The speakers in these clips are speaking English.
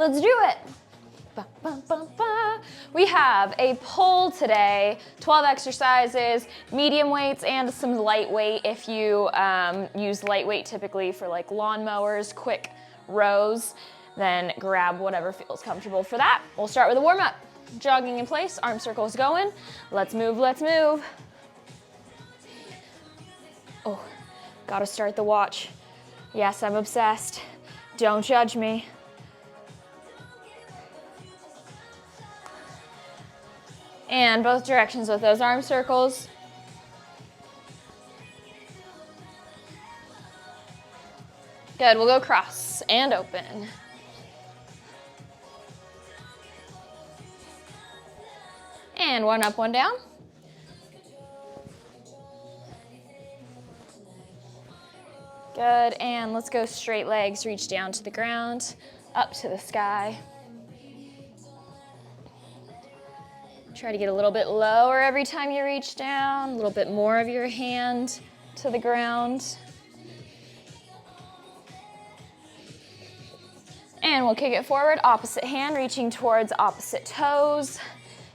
Let's do it. Ba, ba, ba, ba. We have a pull today, 12 exercises, medium weights and some lightweight if you use lightweight typically for like lawnmowers, quick rows, then grab whatever feels comfortable for that. We'll start with a warm up. Jogging in place, arm circles going. Let's move, let's move. Oh, gotta start the watch. Yes, I'm obsessed. Don't judge me. And both directions with those arm circles. Good, we'll go cross and open. And one up, one down. Good, and let's go straight legs, reach down to the ground, up to the sky. Try to get a little bit lower every time you reach down, a little bit more of your hand to the ground. And we'll kick it forward, opposite hand reaching towards opposite toes.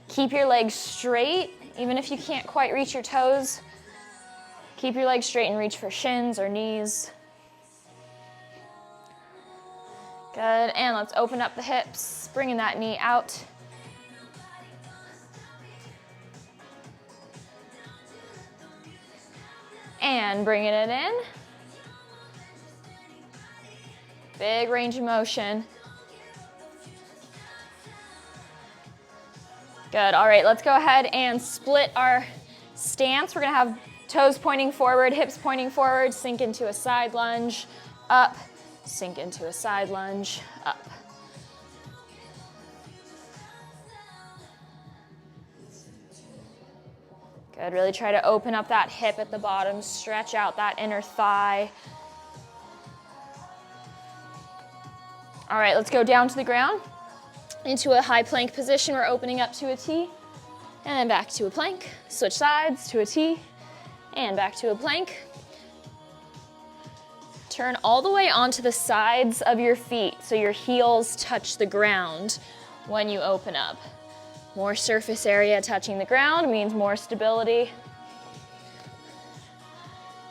Keep your legs straight, even if you can't quite reach your toes. Keep your legs straight and reach for shins or knees. Good, and let's open up the hips, bringing that knee out. And bringing it in. Big range of motion. Good, all right, let's go ahead and split our stance. We're gonna have toes pointing forward, hips pointing forward, sink into a side lunge, up, sink into a side lunge, up. Good, really try to open up that hip at the bottom, stretch out that inner thigh. All right, let's go down to the ground, into a high plank position. We're opening up to a T, and then back to a plank. Switch sides to a T, and back to a plank. Turn all the way onto the sides of your feet so your heels touch the ground when you open up. More surface area touching the ground means more stability.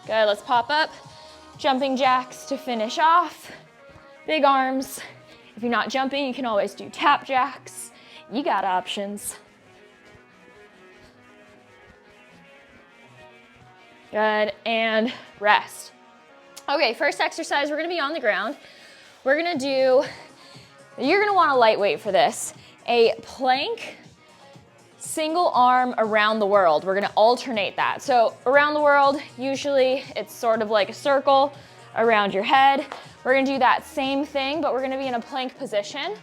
Good, let's pop up. Jumping jacks to finish off. Big arms. If you're not jumping, you can always do tap jacks. You got options. Good, and rest. Okay, first exercise, we're gonna be on the ground. You're gonna want a lightweight for this. A plank, single arm around the world. We're gonna alternate that. So around the world, usually it's sort of like a circle around your head. We're gonna do that same thing, but we're gonna be in a plank position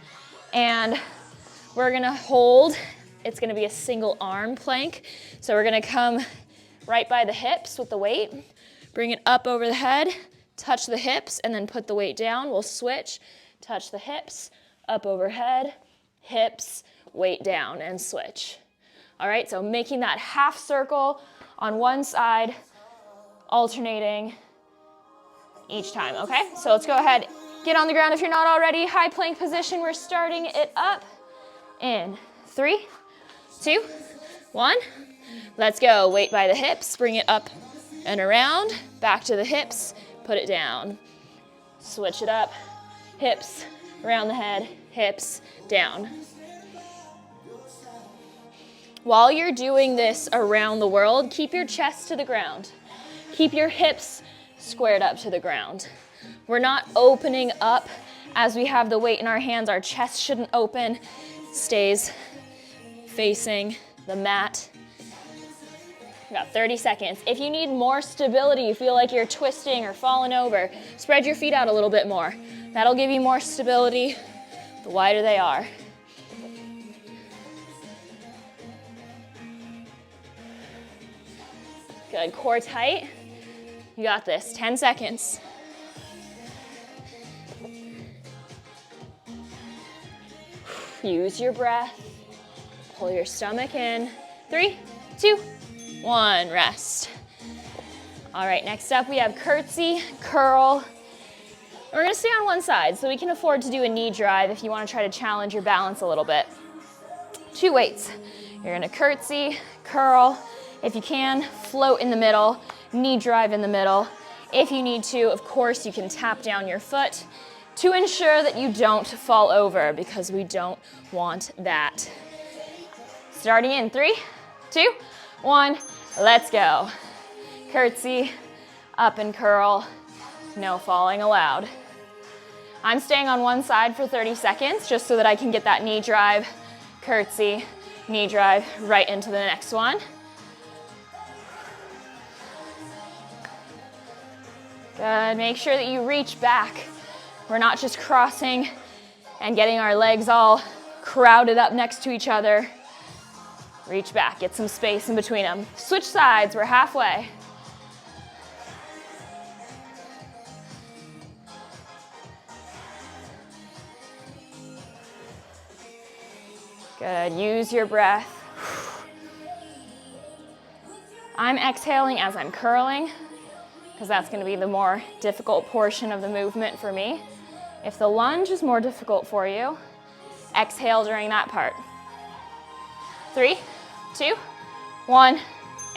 and we're gonna hold. It's gonna be a single arm plank. So we're gonna come right by the hips with the weight, bring it up over the head, touch the hips, and then put the weight down. We'll switch, touch the hips, up overhead, hips, weight down, and switch. All right, so making that half circle on one side, alternating each time, okay? So let's go ahead, get on the ground if you're not already. High plank position, we're starting it up in 3, 2, 1. Let's go, weight by the hips, bring it up and around, back to the hips, put it down. Switch it up, hips, around the head, hips, down. While you're doing this around the world, keep your chest to the ground. Keep your hips squared up to the ground. We're not opening up as we have the weight in our hands. Our chest shouldn't open, stays facing the mat. We got 30 seconds. If you need more stability, you feel like you're twisting or falling over, spread your feet out a little bit more. That'll give you more stability the wider they are. Good, core tight. You got this, 10 seconds. Use your breath. Pull your stomach in. 3, 2, 1, rest. All right, next up we have curtsy, curl, We're gonna stay on one side so we can afford to do a knee drive if you wanna try to challenge your balance a little bit. 2 weights. You're gonna curtsy, curl. If you can, float in the middle, knee drive in the middle. If you need to, of course, you can tap down your foot to ensure that you don't fall over because we don't want that. Starting in 3, 2, 1, let's go. Curtsy, up and curl, no falling allowed. I'm staying on one side for 30 seconds just so that I can get that knee drive, curtsy, knee drive right into the next one. Good, make sure that you reach back. We're not just crossing and getting our legs all crowded up next to each other. Reach back, get some space in between them. Switch sides, we're halfway. Good, use your breath. I'm exhaling as I'm curling because that's going to be the more difficult portion of the movement for me. If the lunge is more difficult for you, exhale during that part. 3, 2, 1,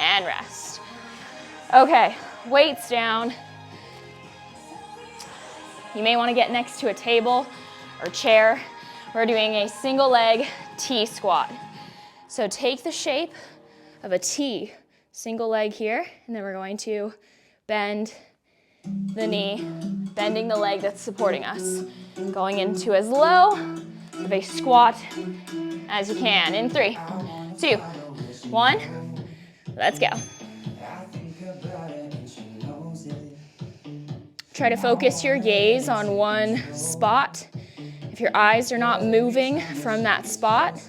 and rest. Okay, weights down. You may want to get next to a table or chair. We're doing a single leg T squat. So take the shape of a T, single leg here, and then we're going to bend the knee, bending the leg that's supporting us. Going into as low of a squat as you can. In 3, 2, 1, let's go. Try to focus your gaze on one spot. If your eyes are not moving from that spot,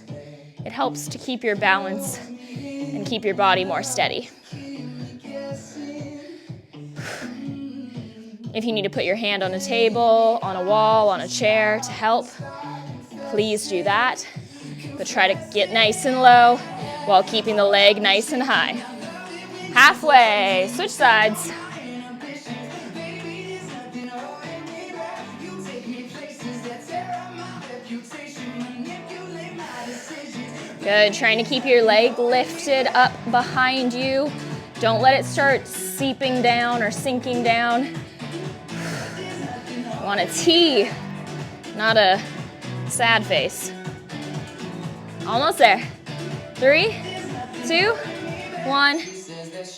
it helps to keep your balance and keep your body more steady. If you need to put your hand on a table, on a wall, on a chair to help, please do that. But try to get nice and low while keeping the leg nice and high. Halfway, switch sides. Good, trying to keep your leg lifted up behind you. Don't let it start seeping down or sinking down. You want a T, not a sad face. Almost there. 3, 2, 1,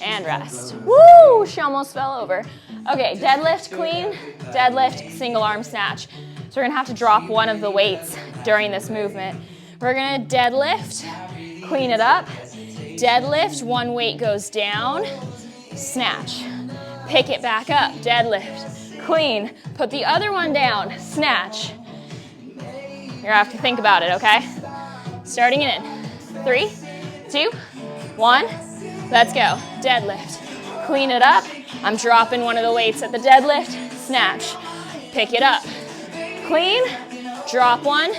and rest. Woo, she almost fell over. Okay, deadlift clean, deadlift single arm snatch. So we're gonna have to drop one of the weights during this movement. We're gonna deadlift, clean it up. Deadlift, one weight goes down, snatch. Pick it back up, deadlift, clean. Put the other one down, snatch. You're gonna have to think about it, okay? Starting in 3, 2, 1, let's go. Deadlift, clean it up. I'm dropping one of the weights at the deadlift, snatch. Pick it up, clean, drop one,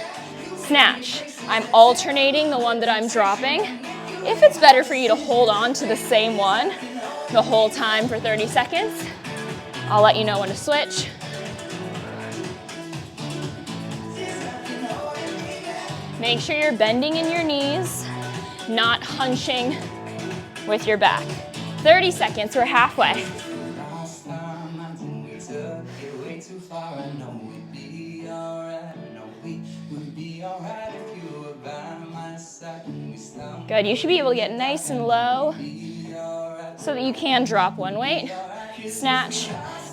snatch. I'm alternating the one that I'm dropping. If it's better for you to hold on to the same one the whole time for 30 seconds, I'll let you know when to switch. Make sure you're bending in your knees, not hunching with your back. 30 seconds, we're halfway. Good, you should be able to get nice and low so that you can drop one weight, snatch,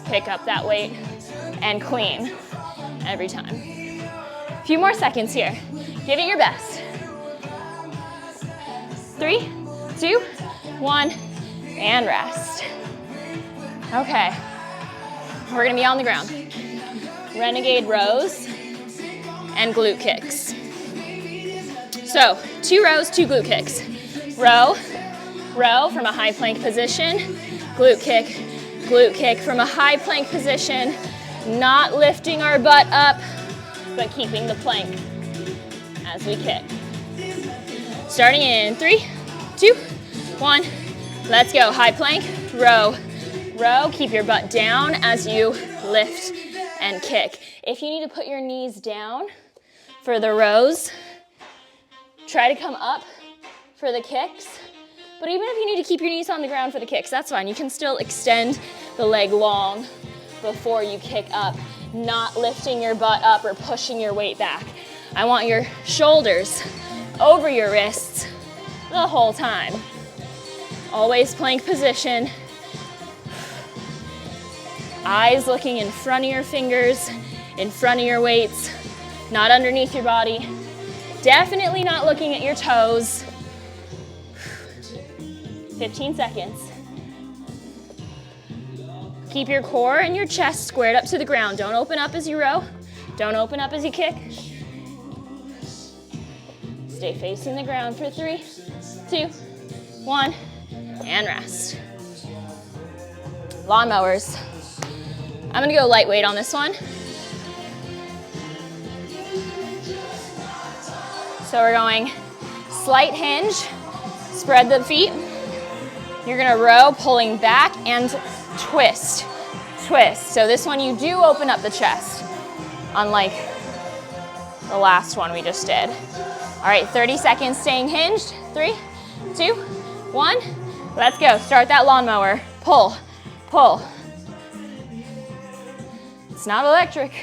pick up that weight, and clean every time. A few more seconds here. Give it your best. 3, 2, 1, and rest. Okay, we're gonna be on the ground. Renegade rows and glute kicks. So 2 rows, 2 glute kicks. Row, row from a high plank position, glute kick from a high plank position, not lifting our butt up, but keeping the plank as we kick. Starting in 3, 2, 1, let's go. High plank, row, row, keep your butt down as you lift and kick. If you need to put your knees down for the rows, try to come up for the kicks. But even if you need to keep your knees on the ground for the kicks, that's fine. You can still extend the leg long before you kick up, not lifting your butt up or pushing your weight back. I want your shoulders over your wrists the whole time. Always plank position. Eyes looking in front of your fingers, in front of your weights, not underneath your body. Definitely not looking at your toes. 15 seconds. Keep your core and your chest squared up to the ground. Don't open up as you row. Don't open up as you kick. Stay facing the ground for 3, 2, 1, and rest. Lawnmowers. I'm gonna go lightweight on this one. So we're going slight hinge, spread the feet. You're gonna row, pulling back and twist, twist. So this one you do open up the chest, unlike the last one we just did. All right, 30 seconds staying hinged. 3, 2, 1, let's go. Start that lawnmower. Pull, pull. It's not electric.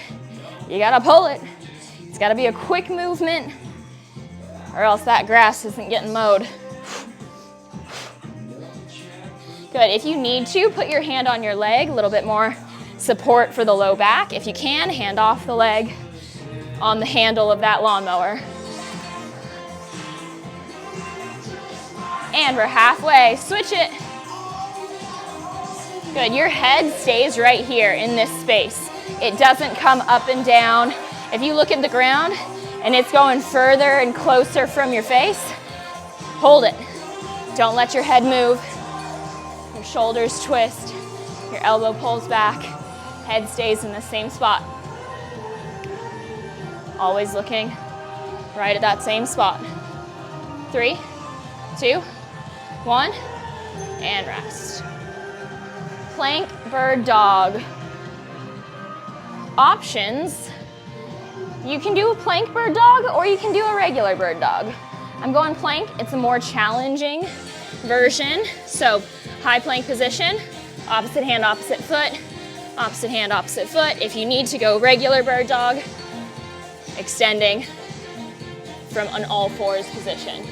You gotta pull it. It's gotta be a quick movement, or else that grass isn't getting mowed. Good, if you need to, put your hand on your leg, a little bit more support for the low back. If you can, hand off the leg on the handle of that lawnmower. And we're halfway, switch it. Good, your head stays right here in this space. It doesn't come up and down. If you look at the ground and it's going further and closer from your face, hold it. Don't let your head move. Your shoulders twist, your elbow pulls back, head stays in the same spot. Always looking right at that same spot. 3, 2, 1, and rest. Plank bird dog. Options, you can do a plank bird dog or you can do a regular bird dog. I'm going plank, it's a more challenging version. So high plank position, opposite hand, opposite foot, opposite hand, opposite foot. If you need to go regular bird dog, extending from an all fours position.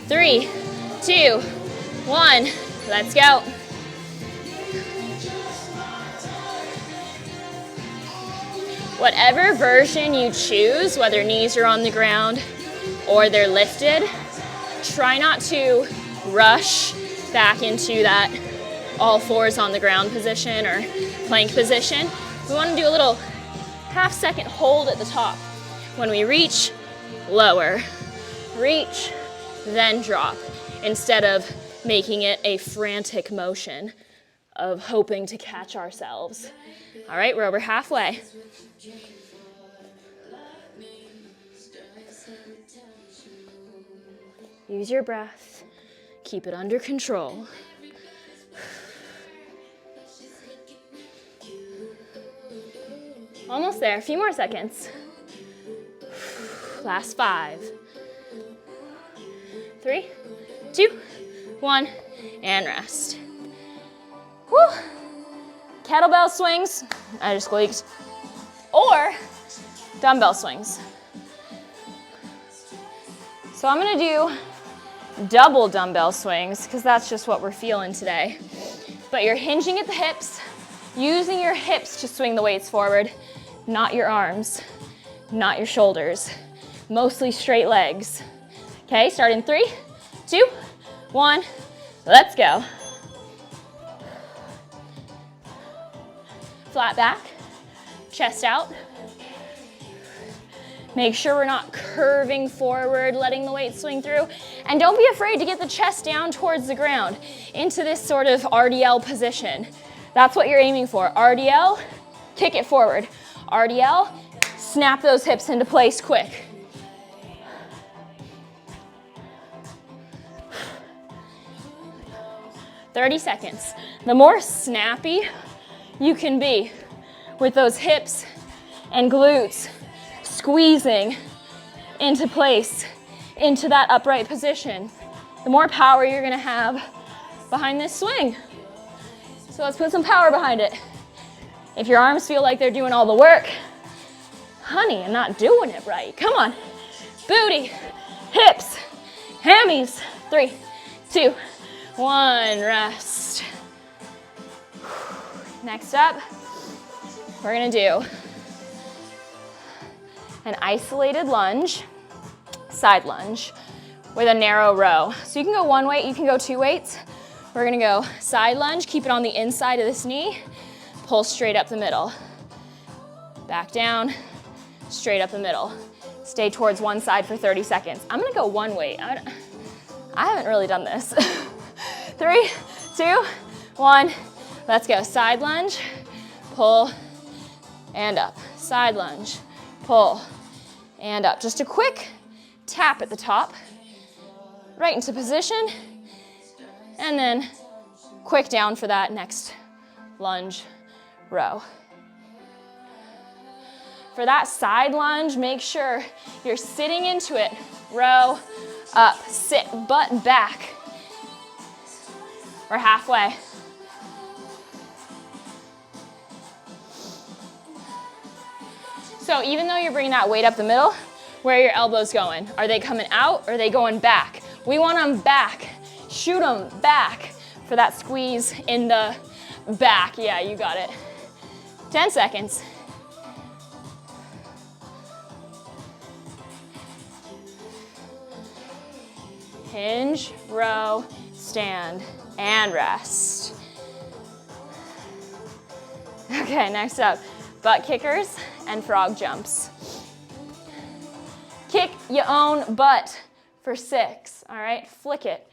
3, 2, 1, let's go. Whatever version you choose, whether knees are on the ground or they're lifted, try not to rush back into that all fours on the ground position or plank position. We want to do a little half-second hold at the top. When we reach, lower, reach, then drop, instead of making it a frantic motion of hoping to catch ourselves. All right, we're over halfway. Use your breath. Keep it under control. Almost there, a few more seconds. Last 5. 3, 2, 1, and rest. Whew. Kettlebell swings, I just squeaked, or dumbbell swings. So I'm gonna do double dumbbell swings because that's just what we're feeling today. But you're hinging at the hips, using your hips to swing the weights forward, not your arms, not your shoulders, mostly straight legs. Okay, start in 3, 2, 1, let's go. Flat back, chest out. Make sure we're not curving forward, letting the weight swing through. And don't be afraid to get the chest down towards the ground into this sort of RDL position. That's what you're aiming for. RDL, kick it forward. RDL, snap those hips into place quick. "30 seconds. The more snappy you can be with those hips and glutes squeezing into place, into that upright position, the more power you're gonna have behind this swing. So let's put some power behind it. If your arms feel like they're doing all the work, honey, I'm not doing it right. Come on. Booty, hips, hammies. 3, 2, 1, rest. Next up, we're gonna do an isolated lunge, side lunge, with a narrow row. So you can go one weight, you can go 2 weights. We're gonna go side lunge, keep it on the inside of this knee, pull straight up the middle. Back down, straight up the middle. Stay towards one side for 30 seconds. I'm gonna go one weight. I haven't really done this. 3, 2, 1, let's go. Side lunge, pull, and up. Side lunge, pull, and up. Just a quick tap at the top, right into position, and then quick down for that next lunge row. For that side lunge, make sure you're sitting into it. Row, up, sit, butt back. We're halfway. So even though you're bringing that weight up the middle, where are your elbows going? Are they coming out or are they going back? We want them back. Shoot them back for that squeeze in the back. Yeah, you got it. 10 seconds. Hinge, row, stand, and rest. Okay, next up, butt kickers and frog jumps. Kick your own butt for 6, all right? Flick it.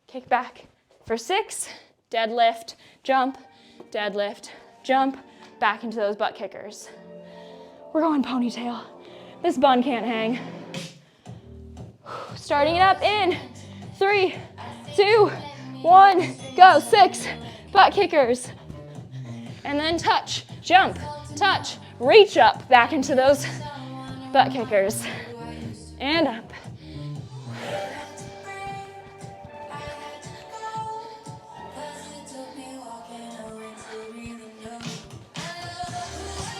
Kick back for 6, deadlift, jump, back into those butt kickers. We're going ponytail. This bun can't hang. Starting it up in 3, 2, 1, go. 6 butt kickers. And then touch, jump, touch, reach up back into those butt kickers. And up.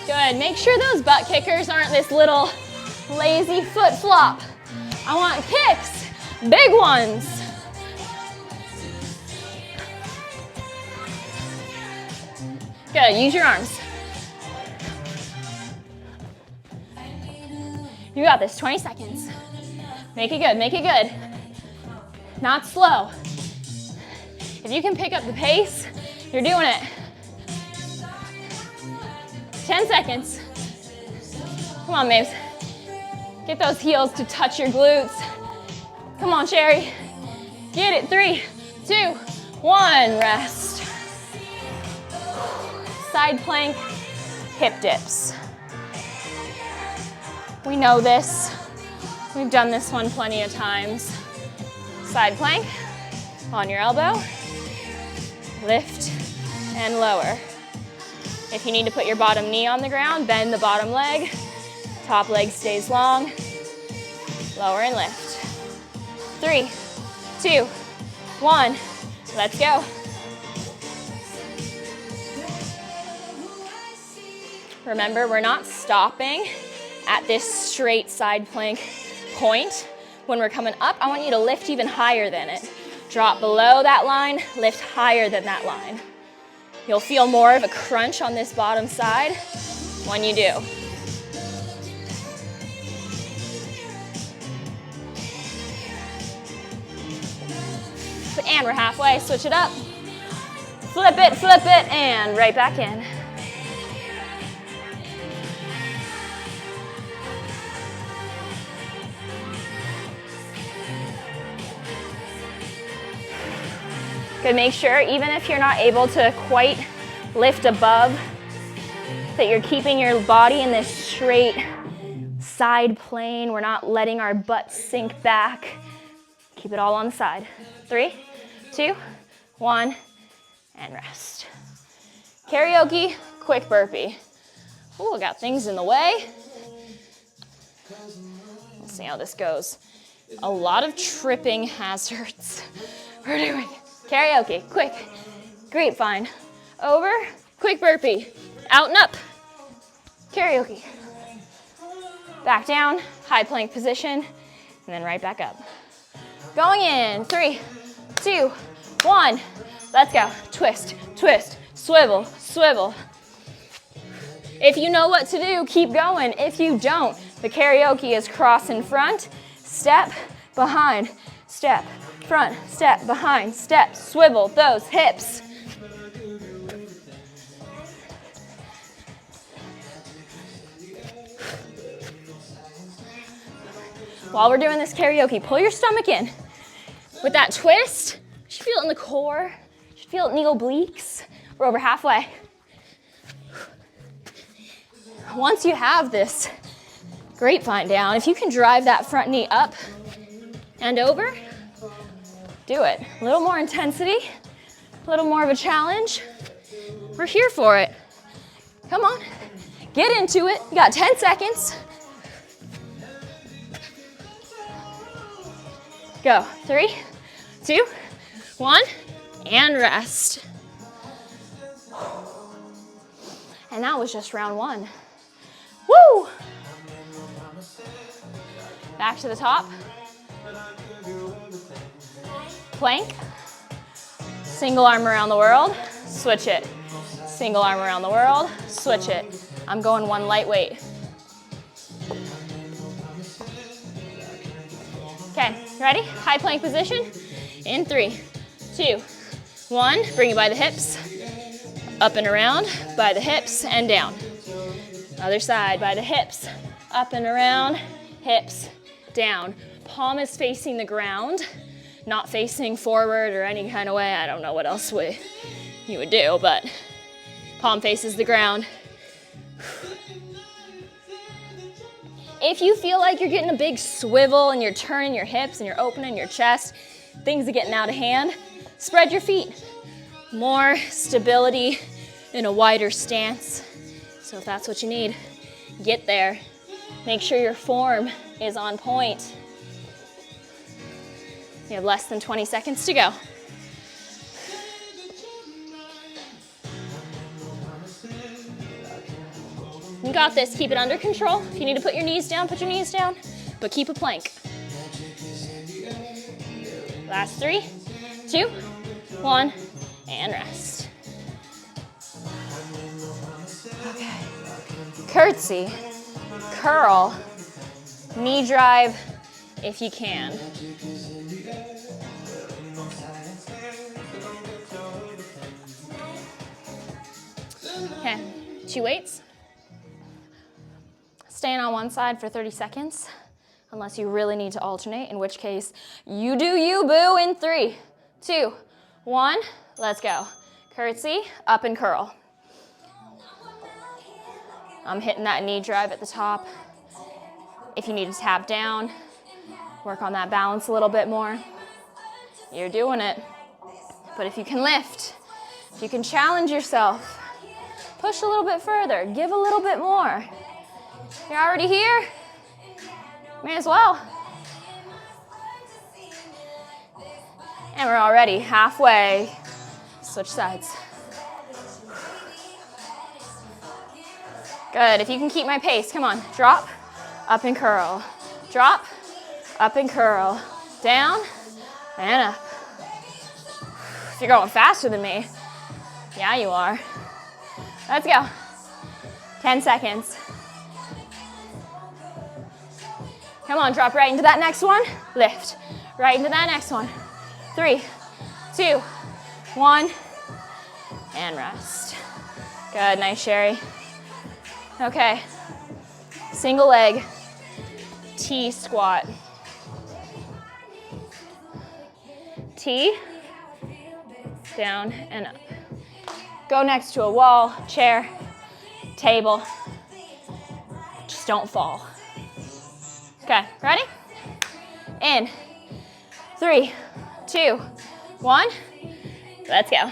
Good. Make sure those butt kickers aren't this little lazy foot flop. I want kicks, big ones. Good, use your arms. You got this, 20 seconds. Make it good, make it good. Not slow. If you can pick up the pace, you're doing it. 10 seconds. Come on, babes. Get those heels to touch your glutes. Come on, Sherry. Get it. 3, 2, 1, rest. Side plank, hip dips. We know this. We've done this one plenty of times. Side plank, on your elbow, lift and lower. If you need to put your bottom knee on the ground, bend the bottom leg. Top leg stays long. Lower and lift. 3, 2, 1. Let's go. Remember, we're not stopping at this straight side plank point. When we're coming up, I want you to lift even higher than it. Drop below that line, lift higher than that line. You'll feel more of a crunch on this bottom side when you do. And we're halfway, switch it up. Flip it, and right back in. Good, make sure, even if you're not able to quite lift above, that you're keeping your body in this straight side plane. We're not letting our butt sink back. Keep it all on the side. 3, 2, 1, and rest. Karaoke, quick burpee. Ooh, I got things in the way. Let's see how this goes. A lot of tripping hazards. We're doing karaoke, quick, grapevine, over, quick burpee, out and up, karaoke. Back down, high plank position, and then right back up. Going in, 3, 2, 1. Let's go. Twist, twist, swivel, swivel. If you know what to do, keep going. If you don't, the karaoke is cross in front, step, behind, step, front, step, behind, step, swivel those hips. While we're doing this karaoke, pull your stomach in. With that twist, you should feel it in the core, you should feel it in the obliques. We're over halfway. Once you have this grapevine down, if you can drive that front knee up and over, do it. A little more intensity, a little more of a challenge. We're here for it. Come on, get into it. You got 10 seconds. Go, 3, 2, 1, and rest. And that was just round 1. Woo! Back to the top. Plank. Single arm around the world, switch it. Single arm around the world, switch it. I'm going one lightweight. Okay, ready? High plank position. In 3, 2, 1. Bring it by the hips. Up and around, by the hips, and down. Other side, by the hips. Up and around, hips, down. Palm is facing the ground, not facing forward or any kind of way. I don't know what else you would do, but palm faces the ground. If you feel like you're getting a big swivel and you're turning your hips and you're opening your chest, things are getting out of hand, spread your feet. More stability in a wider stance. So if that's what you need, get there. Make sure your form is on point. You have less than 20 seconds to go. You got this, keep it under control. If you need to put your knees down, put your knees down, but keep a plank. Last 3, 2, 1, and rest. Okay, curtsy, curl, knee drive if you can. Okay, 2 weights. Staying on one side for 30 seconds, unless you really need to alternate, in which case, you do you, boo, in 3, 2, 1, let's go. Curtsy, up and curl. I'm hitting that knee drive at the top. If you need to tap down, work on that balance a little bit more. You're doing it. But if you can lift, if you can challenge yourself, push a little bit further, give a little bit more. You're already here, may as well. And we're already halfway. Switch sides. Good, if you can keep my pace, come on. Drop, up and curl. Drop, up and curl. Down, and up. If you're going faster than me, yeah, you are. Let's go. 10 seconds. Come on, drop right into that next one. Lift. Right into that next one. 3, 2, 1, and rest. Good, nice, Sherry. Okay, single leg T squat. T, down and up. Go next to a wall, chair, table. Just don't fall. Okay, ready? In 3, 2, 1, let's go.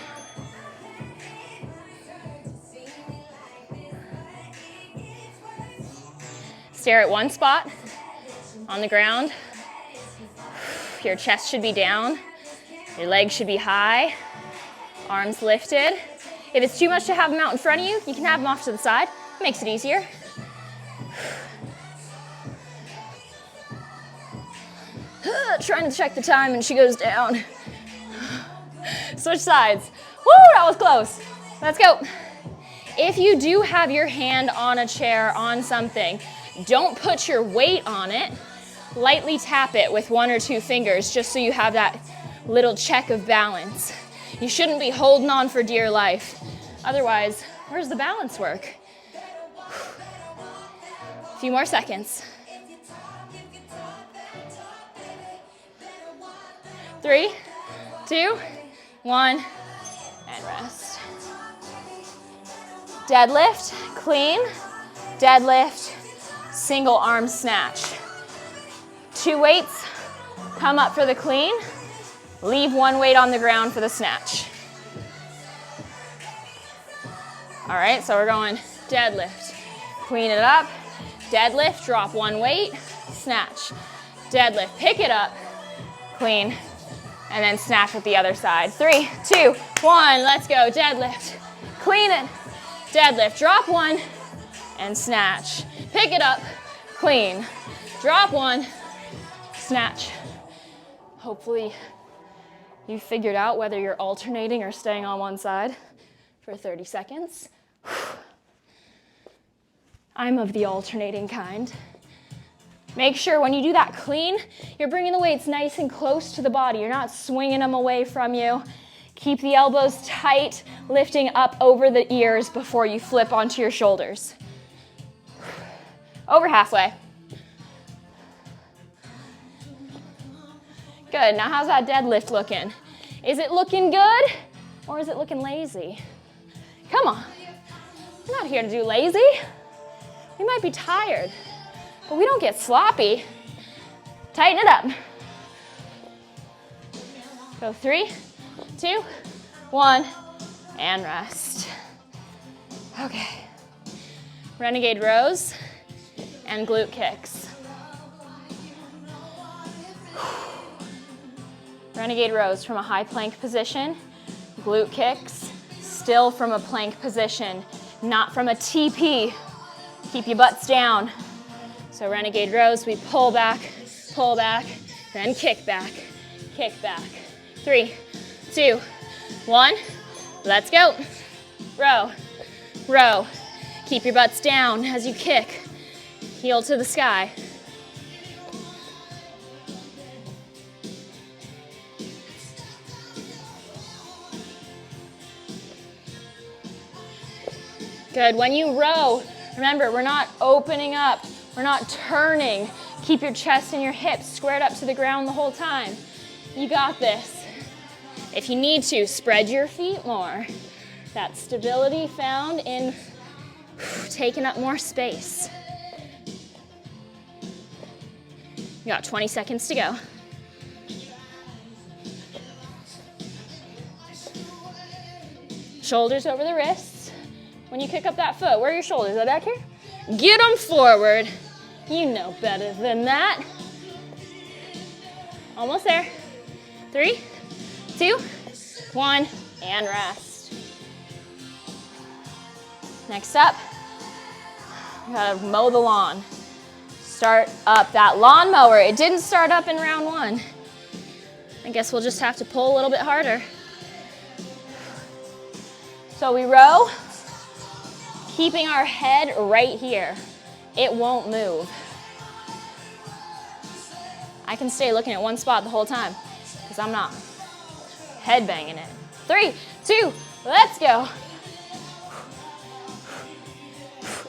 Stare at one spot on the ground. Your chest should be down. Your legs should be high. Arms lifted. If it's too much to have them out in front of you, you can have them off to the side. Makes it easier. Trying to check the time and she goes down. Switch sides. Woo, that was close. Let's go. If you do have your hand on a chair, on something, don't put your weight on it. Lightly tap it with 1 or 2 fingers just so you have that little check of balance. You shouldn't be holding on for dear life. Otherwise, where's the balance work? A few more seconds. 3, 2, 1, and rest. Deadlift, clean, deadlift, single arm snatch. 2 weights, come up for the clean, leave 1 weight on the ground for the snatch. All right, so we're going deadlift, clean it up, deadlift, drop 1 weight, snatch, deadlift, pick it up, clean, and then snatch with the other side. 3, 2, 1, let's go, deadlift, clean it, deadlift, drop 1, and snatch. Pick it up, clean, drop 1, snatch. Hopefully you figured out whether you're alternating or staying on one side for 30 seconds. I'm of the alternating kind. Make sure when you do that clean, you're bringing the weights nice and close to the body. You're not swinging them away from you. Keep the elbows tight, lifting up over the ears before you flip onto your shoulders. Over halfway. Good, now how's that deadlift looking? Is it looking good or is it looking lazy? Come on, we're not here to do lazy. We might be tired, but we don't get sloppy. Tighten it up. Go 3, 2, 1, and rest. Okay, Renegade rows and glute kicks. Renegade rows from a high plank position, glute kicks, still from a plank position, not from a TP. Keep your butts down. So Renegade rows, we pull back, then kick back, kick back. 3, 2, 1, let's go. Row, row. Keep your butts down as you kick. Heel to the sky. Good, when you row, remember, we're not opening up, we're not turning. Keep your chest and your hips squared up to the ground the whole time. You got this. If you need to, spread your feet more. That stability found in taking up more space. You got 20 seconds to go. Shoulders over the wrists. When you kick up that foot, where are your shoulders? Are they back here? Get them forward. You know better than that. Almost there. 3, 2, 1, and rest. Next up, we gotta mow the lawn. Start up that lawnmower. It didn't start up in round 1. I guess we'll just have to pull a little bit harder. So we row, keeping our head right here. It won't move. I can stay looking at one spot the whole time because I'm not head banging it. 3, 2, let's go.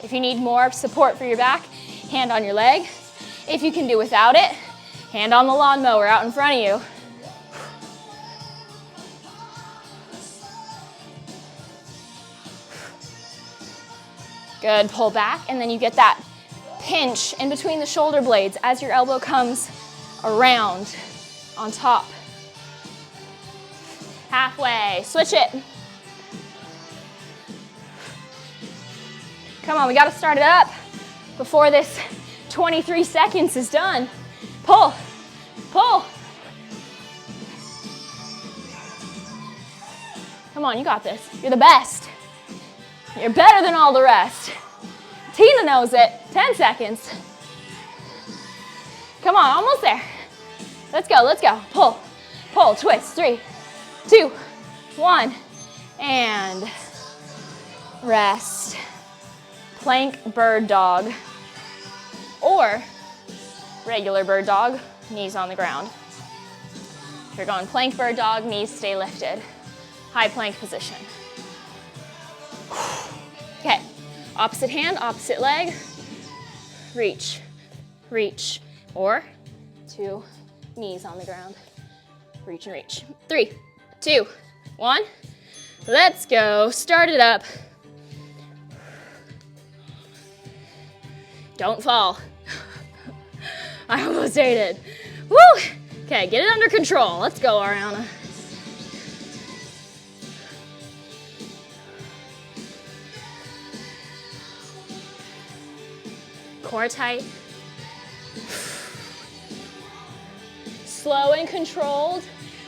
If you need more support for your back, hand on your leg. If you can do without it, hand on the lawnmower out in front of you. Good, pull back, and then you get that pinch in between the shoulder blades as your elbow comes around on top. Halfway, switch it. Come on, we gotta start it up before this 23 seconds is done. Pull, pull. Come on, you got this. You're the best. You're better than all the rest. Tina knows it. 10 seconds. Come on, almost there. Let's go, let's go. Pull, pull, twist. 3, 2, 1, and rest. Plank bird dog, or regular bird dog, knees on the ground. If you're going plank bird dog, knees stay lifted. High plank position. Okay, opposite hand, opposite leg. Reach, reach, or 2 knees on the ground. Reach and reach. 3, 2, 1. Let's go. Start it up. Don't fall. I almost ate it. Woo! Okay, get it under control. Let's go, Ariana. Core tight. Slow and controlled,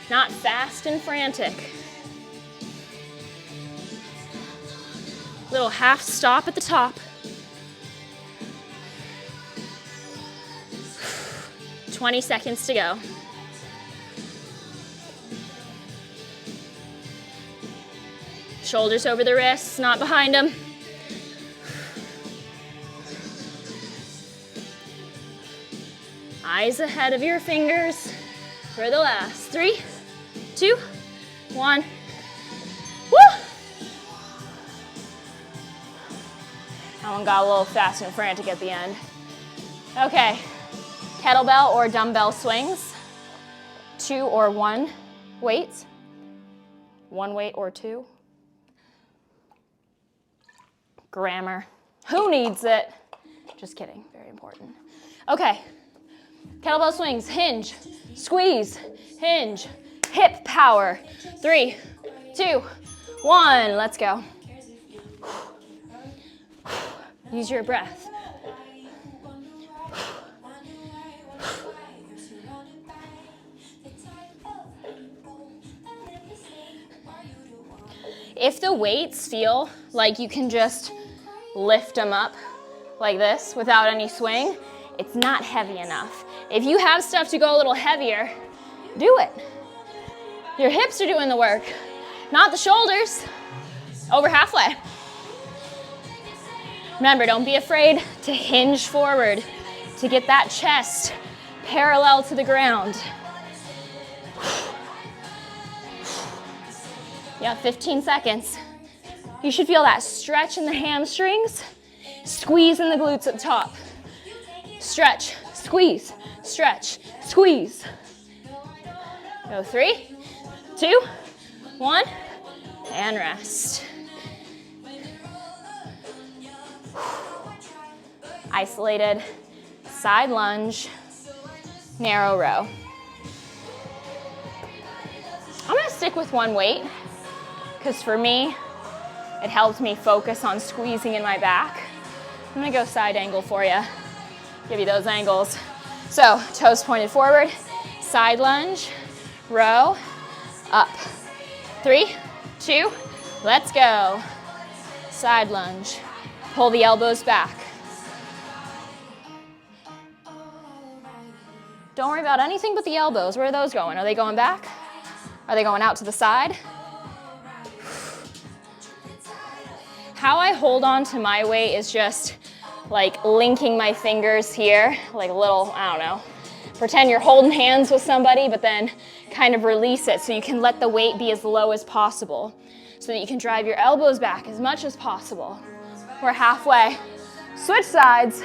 not fast and frantic. Little half stop at the top. 20 seconds to go. Shoulders over the wrists, not behind them. Eyes ahead of your fingers for the last. 3, 2, 1. Woo! That one got a little fast and frantic at the end. Okay, kettlebell or dumbbell swings. 2 or 1 weights. 1 weight or 2. Grammar. Who needs it? Just kidding, very important. Okay. Kettlebell swings, hinge, squeeze, hinge, hip power. 3, 2, 1, let's go. Use your breath. If the weights feel like you can just lift them up like this without any swing, it's not heavy enough. If you have stuff to go a little heavier, do it. Your hips are doing the work, not the shoulders. Over halfway. Remember, don't be afraid to hinge forward to get that chest parallel to the ground. You have 15 seconds. You should feel that stretch in the hamstrings, squeeze in the glutes at the top. Stretch, squeeze, stretch, squeeze. Go 3, 2, 1, and rest. Isolated side lunge, narrow row. I'm gonna stick with 1 weight because for me, it helps me focus on squeezing in my back. I'm gonna go side angle for you. Give you those angles. So, toes pointed forward, side lunge, row, up. 3, 2, let's go. Side lunge. Pull the elbows back. Don't worry about anything but the elbows. Where are those going? Are they going back? Are they going out to the side? How I hold on to my weight is just like linking my fingers here, like a little, I don't know, pretend you're holding hands with somebody, but then kind of release it so you can let the weight be as low as possible so that you can drive your elbows back as much as possible. We're halfway. Switch sides.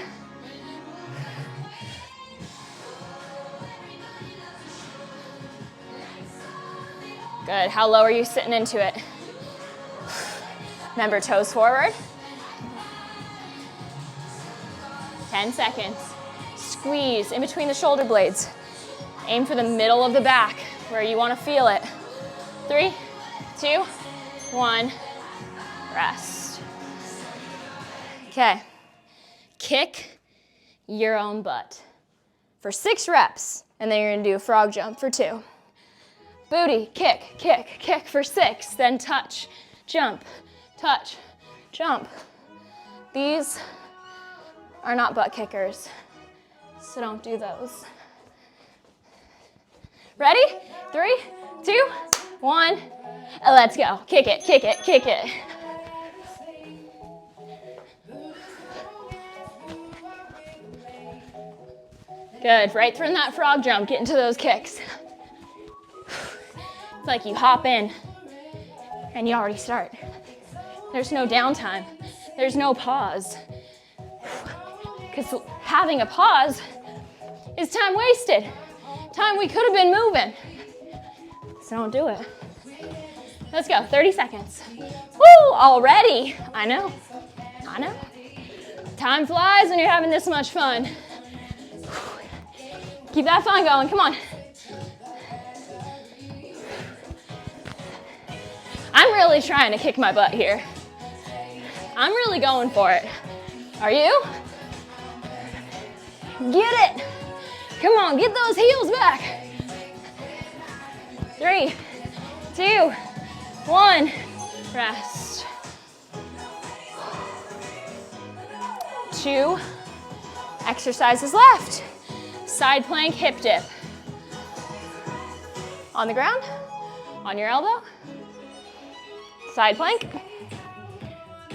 Good. How low are you sitting into it? Remember, toes forward. 10 seconds. Squeeze in between the shoulder blades. Aim for the middle of the back where you want to feel it. 3, 2, 1, rest. Okay. Kick your own butt for 6 reps, and then you're gonna do a frog jump for 2. Booty, kick, kick, kick for 6, then touch, jump, touch, jump. These are not butt kickers, so don't do those. Ready? 3, 2, 1, let's go. Kick it, kick it, kick it. Good, right through that frog jump, get into those kicks. It's like you hop in and you already start. There's no downtime. There's no pause. Because having a pause is time wasted. Time we could have been moving. So don't do it. Let's go, 30 seconds. Woo, already. I know. Time flies when you're having this much fun. Keep that fun going, come on. I'm really trying to kick my butt here. I'm really going for it. Are you? Get it. Come on, get those heels back. 3, 2, 1, rest. 2 exercises left. Side plank, hip dip. On the ground, on your elbow. Side plank,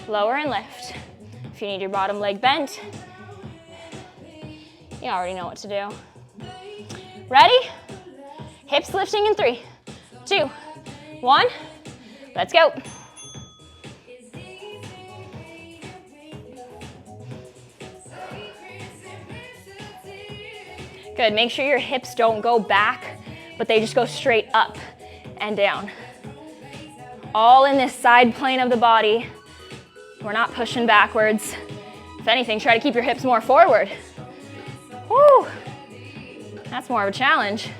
lower and lift. If you need your bottom leg bent, you already know what to do. Ready? Hips lifting in 3, 2, 1, let's go. Good, make sure your hips don't go back, but they just go straight up and down. All in this side plane of the body. We're not pushing backwards. If anything, try to keep your hips more forward. Woo! That's more of a challenge.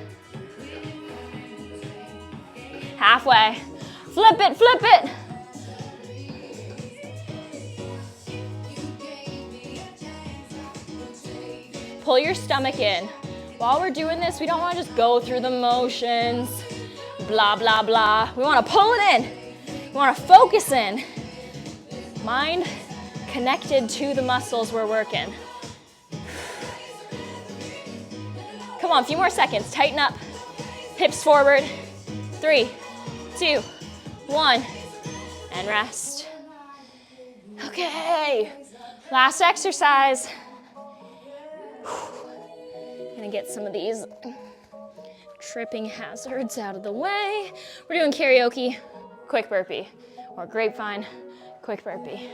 Halfway. Flip it, flip it. Pull your stomach in. While we're doing this, we don't want to just go through the motions, blah, blah, blah. We want to pull it in. We want to focus in. Mind connected to the muscles we're working. Come on, a few more seconds. Tighten up. Hips forward. 3, 2, 1, and rest. Okay, last exercise. Gonna get some of these tripping hazards out of the way. We're doing karaoke, quick burpee, or grapevine, quick burpee,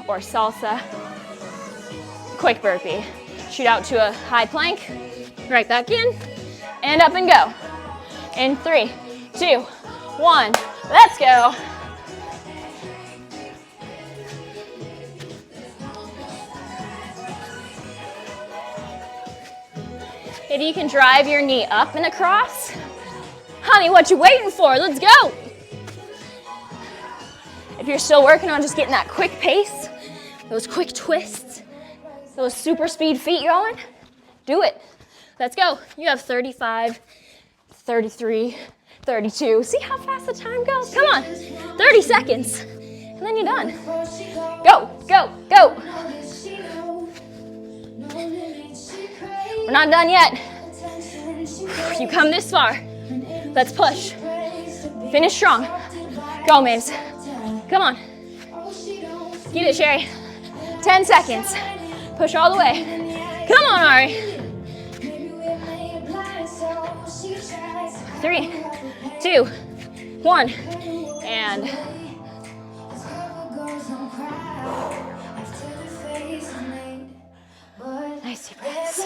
or salsa, quick burpee. Shoot out to a high plank, right back in, and up and go. In 3, 2, 1, let's go. If you can drive your knee up and across, honey, what you waiting for? Let's go. If you're still working on just getting that quick pace, those quick twists, those super speed feet going, do it. Let's go. You have 35, 33, 32. See how fast the time goes? Come on, 30 seconds, and then you're done. Go, go, go. We're not done yet. You come this far. Let's push. Finish strong. Go, Maves. Come on. Get it, Sherry. 10 seconds. Push all the way. Come on, Ari. 3, 2, 1, and nice deep breaths.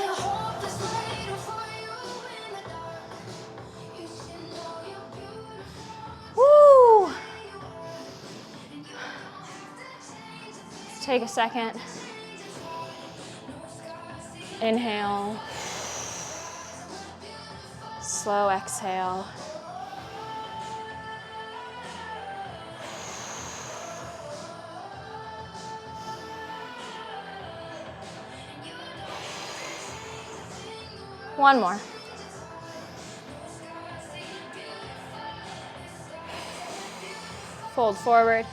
Woo! Let's take a second. Inhale. Slow exhale. One more. Fold forward.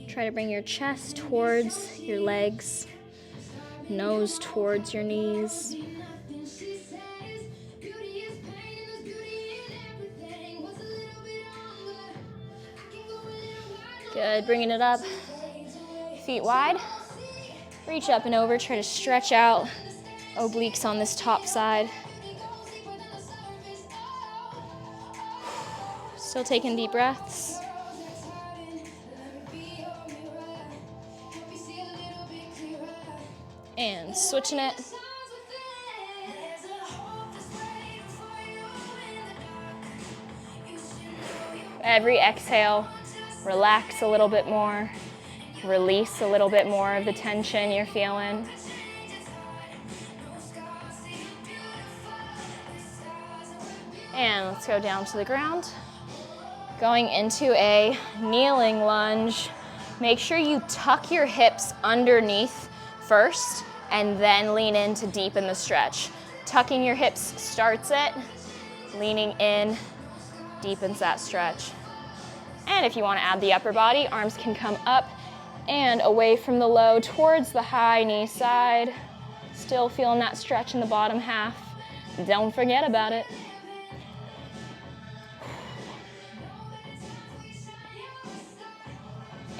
Try to bring your chest towards your legs, nose towards your knees. Good, bringing it up, feet wide. Reach up and over, try to stretch out obliques on this top side. Still taking deep breaths. And switching it. Every exhale, relax a little bit more. Release a little bit more of the tension you're feeling. And let's go down to the ground. Going into a kneeling lunge. Make sure you tuck your hips underneath first and then lean in to deepen the stretch. Tucking your hips starts it, leaning in deepens that stretch. And if you want to add the upper body, arms can come up and away from the low towards the high knee side. Still feeling that stretch in the bottom half. Don't forget about it.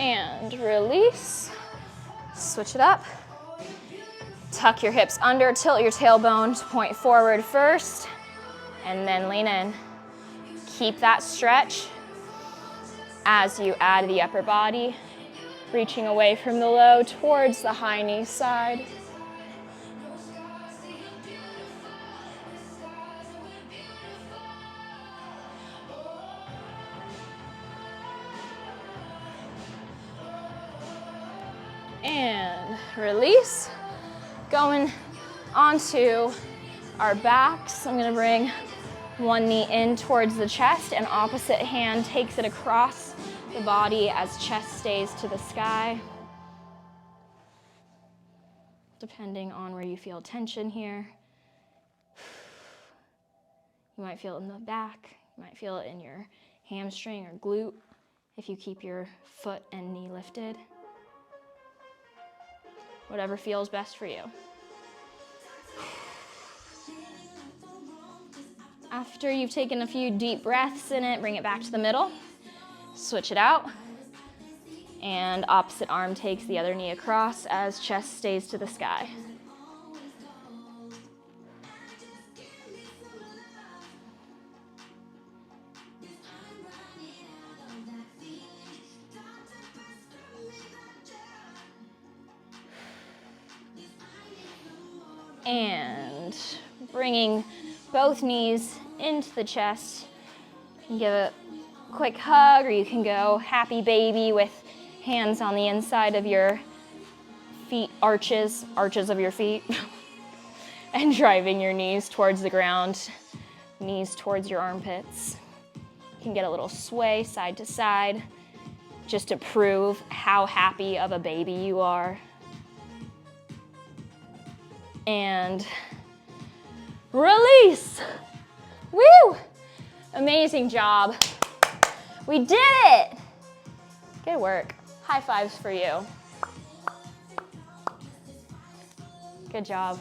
And release. Switch it up. Tuck your hips under, tilt your tailbone to point forward first, and then lean in. Keep that stretch as you add the upper body, reaching away from the low towards the high knee side. And release. Going onto our backs. I'm gonna bring one knee in towards the chest and opposite hand takes it across the body as chest stays to the sky. Depending on where you feel tension here. You might feel it in the back, you might feel it in your hamstring or glute if you keep your foot and knee lifted. Whatever feels best for you. After you've taken a few deep breaths in it, bring it back to the middle. Switch it out. And opposite arm takes the other knee across as chest stays to the sky. And bringing both knees into the chest. You can give a quick hug, or you can go happy baby with hands on the inside of your feet, arches of your feet, and driving your knees towards the ground, knees towards your armpits. You can get a little sway side to side, just to prove how happy of a baby you are. And release. Woo! Amazing job. We did it. Good work. High fives for you. Good job.